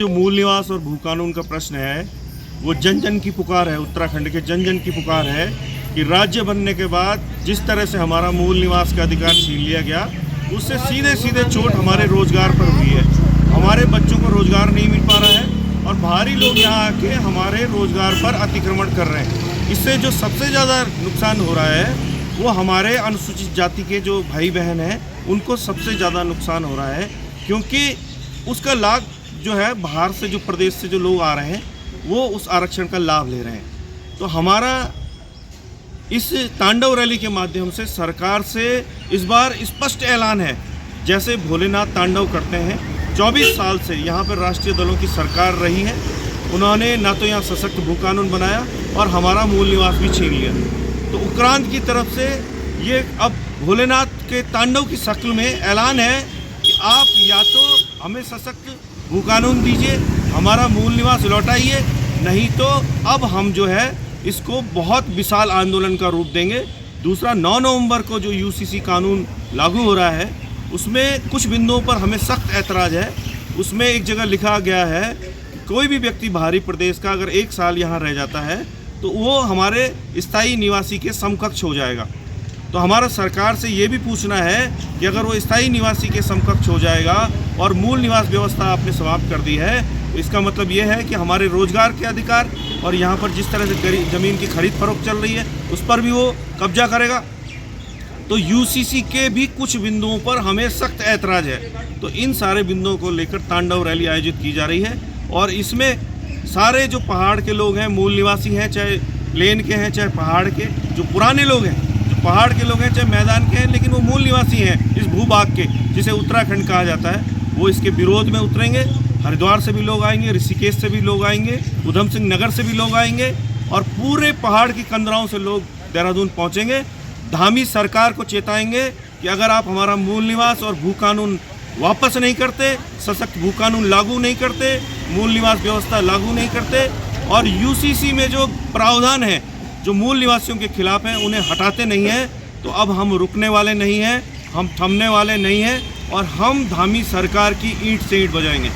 जो मूल निवास और भू कानून का प्रश्न है वो जन जन की पुकार है। उत्तराखंड के जन जन की पुकार है कि राज्य बनने के बाद जिस तरह से हमारा मूल निवास का अधिकार छीन लिया गया, उससे सीधे सीधे चोट हमारे रोजगार पर हुई है। हमारे बच्चों को रोजगार नहीं मिल पा रहा है और बाहरी लोग यहाँ आके हमारे रोजगार पर अतिक्रमण कर रहे हैं। इससे जो सबसे ज़्यादा नुकसान हो रहा है वो हमारे अनुसूचित जाति के जो भाई बहन हैं उनको सबसे ज़्यादा नुकसान हो रहा है, क्योंकि उसका लाभ जो है बाहर से, जो प्रदेश से जो लोग आ रहे हैं वो उस आरक्षण का लाभ ले रहे हैं। तो हमारा इस तांडव रैली के माध्यम से सरकार से इस बार स्पष्ट ऐलान है, जैसे भोलेनाथ तांडव करते हैं। 24 साल से यहाँ पर राष्ट्रीय दलों की सरकार रही है, उन्होंने ना तो यहाँ सशक्त भू कानून बनाया और हमारा मूल निवास भी छीन लिया। तो उत्क्रांत की तरफ से ये अब भोलेनाथ के तांडव की शक्ल में ऐलान है कि आप या तो हमें सशक्त भू कानून दीजिए, हमारा मूल निवास लौटाइए, नहीं तो अब हम जो है इसको बहुत विशाल आंदोलन का रूप देंगे। दूसरा, 9 नवंबर को जो यूसीसी कानून लागू हो रहा है उसमें कुछ बिंदुओं पर हमें सख्त ऐतराज़ है। उसमें एक जगह लिखा गया है कि कोई भी व्यक्ति बाहरी प्रदेश का अगर 1 साल यहाँ रह जाता है तो वो हमारे स्थायी निवासी के समकक्ष हो जाएगा। तो हमारा सरकार से ये भी पूछना है कि अगर वो स्थायी निवासी के समकक्ष हो जाएगा और मूल निवास व्यवस्था आपने समाप्त कर दी है, तो इसका मतलब ये है कि हमारे रोजगार के अधिकार और यहाँ पर जिस तरह से ज़मीन की खरीद फरोख्त चल रही है उस पर भी वो कब्जा करेगा। तो यूसीसी के भी कुछ बिंदुओं पर हमें सख्त ऐतराज़ है। तो इन सारे बिंदुओं को लेकर तांडव रैली आयोजित की जा रही है और इसमें सारे जो पहाड़ के लोग हैं, मूल निवासी हैं, चाहे प्लेन के हैं चाहे पहाड़ के, जो पुराने लोग हैं, जो पहाड़ के लोग हैं चाहे मैदान के हैं, लेकिन वो मूल निवासी हैं इस भूभाग के, जिसे उत्तराखंड कहा जाता है, वो इसके विरोध में उतरेंगे। हरिद्वार से भी लोग आएंगे, ऋषिकेश से भी लोग आएंगे, उधम सिंह नगर से भी लोग आएंगे और पूरे पहाड़ की कंदराओं से लोग देहरादून पहुंचेंगे। धामी सरकार को चेताएंगे कि अगर आप हमारा मूल निवास और भू कानून वापस नहीं करते, सशक्त भू कानून लागू नहीं करते, मूल निवास व्यवस्था लागू नहीं करते और यूसीसी में जो प्रावधान है जो मूल निवासियों के खिलाफ हैं उन्हें हटाते नहीं हैं, तो अब हम रुकने वाले नहीं हैं, हम थमने वाले नहीं हैं और हम धामी सरकार की ईंट से ईंट बजाएंगे।